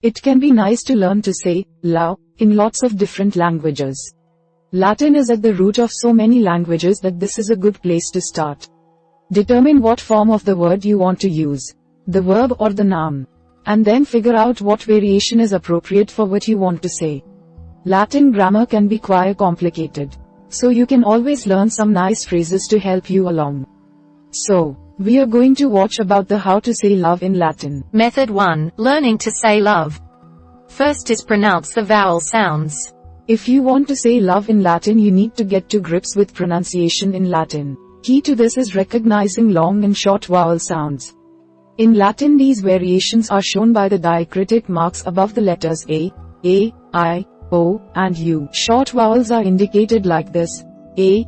It can be nice to learn to say love in lots of different languages. Latin is at the root of so many languages that this is a good place to start. Determine what form of the word you want to use, the verb or the noun, and then figure out what variation is appropriate for what you want to say. Latin grammar can be quite complicated, so you can always learn some nice phrases to help you along. So, we are going to watch about the how to say love in Latin. Method 1. Learning to say love. First is pronounce the vowel sounds. If you want to say love in Latin, you need to get to grips with pronunciation in Latin. Key to this is recognizing long and short vowel sounds. In Latin, these variations are shown by the diacritic marks above the letters A, I, O, and U. Short vowels are indicated like this: A,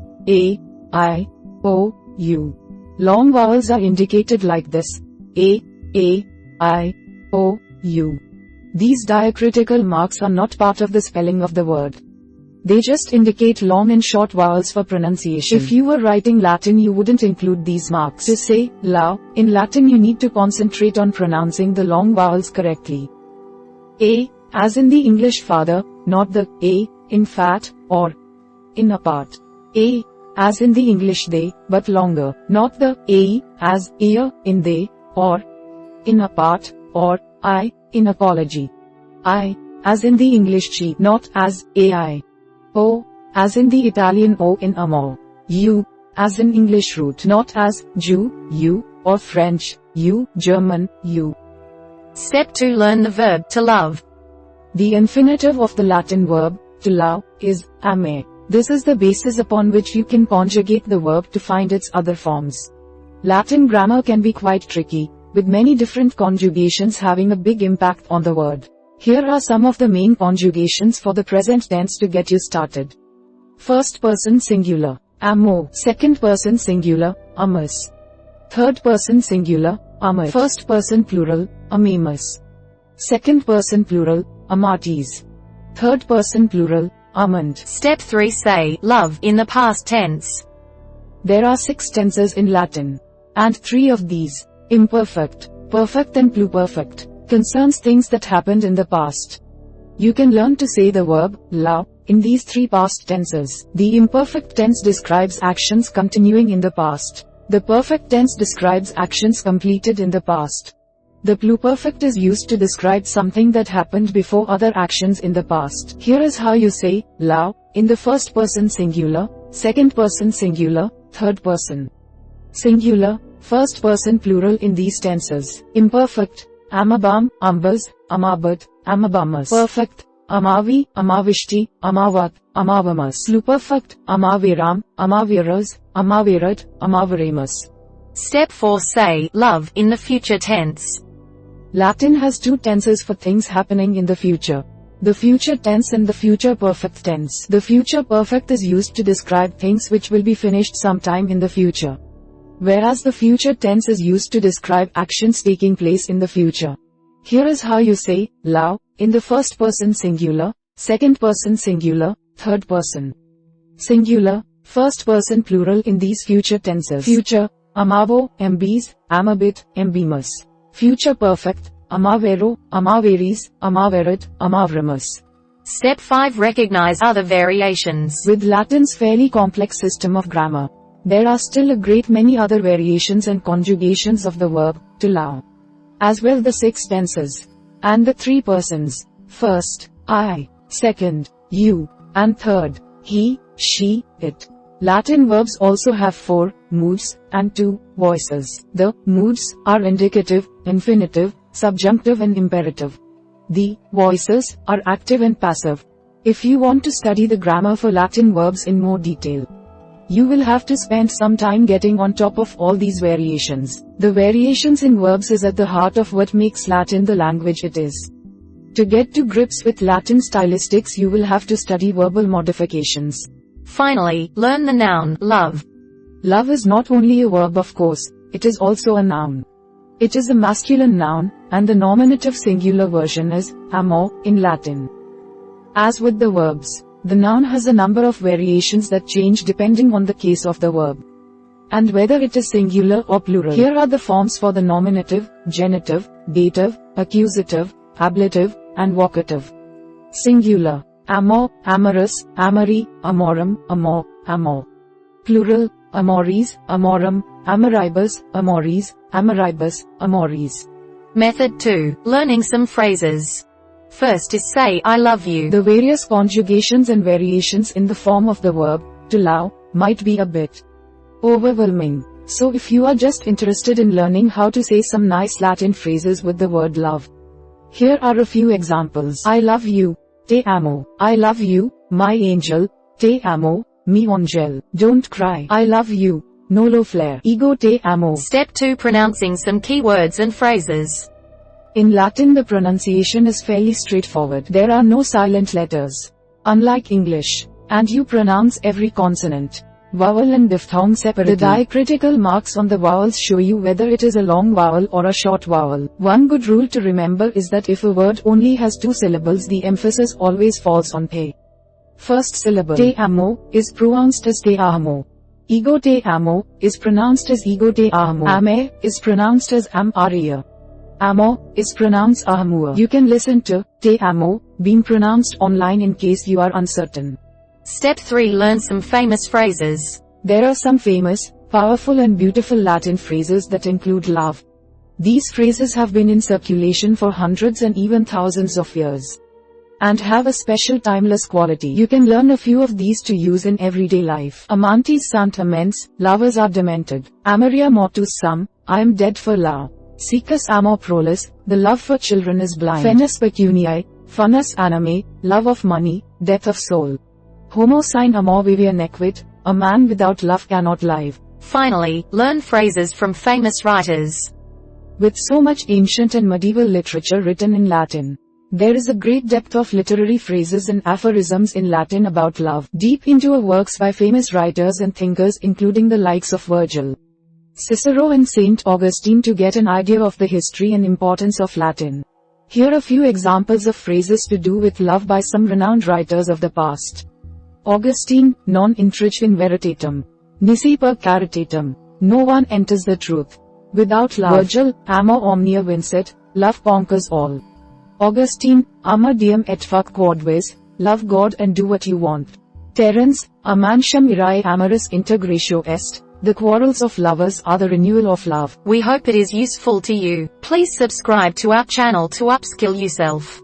I, O, U. Long vowels are indicated like this: A, I, O, U. These diacritical marks are not part of the spelling of the word. They just indicate long and short vowels for pronunciation. If you were writing Latin, you wouldn't include these marks. To say love in Latin, you need to concentrate on pronouncing the long vowels correctly. A, as in the English father, not the A in fat or in apart. A, as in the English they, but longer, not the A as ear in they, or in apart, or I in apology. I, as in the English she, not as AI. O, as in the Italian O in amor. U, as in English root, not as Jew, you, or French, you, German, you. Step 2. Learn the verb to love. The infinitive of the Latin verb, to love, is ame. This is the basis upon which you can conjugate the verb to find its other forms. Latin grammar can be quite tricky, with many different conjugations having a big impact on the word. Here are some of the main conjugations for the present tense to get you started. First person singular, amo. Second person singular, amus. Third person singular, amar. First person plural, amamus. Second person plural, amatis. Third person plural, amant. Step 3. Say love in the past tense. There are 6 tenses in Latin, and 3 of these, imperfect, perfect and pluperfect, concerns things that happened in the past. You can learn to say the verb love in these 3 past tenses. The imperfect tense describes actions continuing in the past. The perfect tense describes actions completed in the past. The pluperfect is used to describe something that happened before other actions in the past. Here is how you say love in the first person singular, second person singular, third person singular, first person plural in these tenses. Imperfect, amabam, ambas, amabat, amabamas. Perfect, amavi, amavishti, amavat, amavamas. Pluperfect, amaviram, amaviras, amavirat, amavaremas. Step 4. Say love in the future tense. Latin has 2 tenses for things happening in the future: the future tense and the future perfect tense. The future perfect is used to describe things which will be finished sometime in the future, whereas the future tense is used to describe actions taking place in the future. Here is how you say love in the first person singular, second person singular, third person singular, first person plural in these future tenses. Future, amavo, mbis, amabit, mbimus. Future perfect, amavero, amaveris, amaverit, amavramus. Step 5. Recognize other variations. With Latin's fairly complex system of grammar, there are still a great many other variations and conjugations of the verb to love, as well the 6 tenses, and the 3 persons: first, I, second, you, and third, he, she, it. Latin verbs also have 4 moods and 2 voices. The moods are indicative, infinitive, subjunctive and imperative. The voices are active and passive. If you want to study the grammar for Latin verbs in more detail, you will have to spend some time getting on top of all these variations. The variations in verbs is at the heart of what makes Latin the language it is. To get to grips with Latin stylistics, you will have to study verbal modifications. Finally, learn the noun love. Love is not only a verb, of course, it is also a noun. It is a masculine noun, and the nominative singular version is amor in Latin. As with the verbs, the noun has a number of variations that change depending on the case of the verb, and whether it is singular or plural. Here are the forms for the nominative, genitive, dative, accusative, ablative, and vocative. Singular: amor, amorous, amori, amorum, amor, amor. Plural: amoris, amorum, amoribus, amoris, amoribus, amoris. Method 2. Learning some phrases. First is say I love you. The various conjugations and variations in the form of the verb, to love, might be a bit overwhelming. So if you are just interested in learning how to say some nice Latin phrases with the word love, here are a few examples. I love you, te amo. I love you, my angel, te amo, mi angel. Don't cry. I love you, no lo flare. Ego te amo. Step 2. Pronouncing some key words and phrases. In Latin the pronunciation is fairly straightforward. There are no silent letters, unlike English, and you pronounce every consonant, vowel and diphthong separately. The diacritical marks on the vowels show you whether it is a long vowel or a short vowel. One good rule to remember is that if a word only has 2 syllables, the emphasis always falls on te. First syllable te amo is pronounced as te amo. Ego te amo is pronounced as ego te amo. Ame is pronounced as am aria. Amo is pronounced amor. You can listen to te amo being pronounced online in case you are uncertain. Step 3. Learn some famous phrases. There are some famous, powerful and beautiful Latin phrases that include love. These phrases have been in circulation for hundreds and even thousands of years, and have a special timeless quality. You can learn a few of these to use in everyday life. Amantis sunt amens, lovers are demented. Amoria mortus sum, I am dead for love. Siccus amor prolus, the love for children is blind. Fenus pecuniae, funus anime, love of money, death of soul. Homo sine amor vivere nequit, a man without love cannot live. Finally, learn phrases from famous writers. With so much ancient and medieval literature written in Latin, there is a great depth of literary phrases and aphorisms in Latin about love, deep into works by famous writers and thinkers including the likes of Virgil, Cicero and Saint Augustine to get an idea of the history and importance of Latin. Here are a few examples of phrases to do with love by some renowned writers of the past. Augustine, non intrige in veritatem. Nisi per caritatem. No one enters the truth without love. Virgil, amor omnia vincit, love conquers all. Augustine, amor diem et fac quodvis, love God and do what you want. Terence, amantium irae amoris inter gratio est, the quarrels of lovers are the renewal of love. We hope it is useful to you. Please subscribe to our channel to upskill yourself.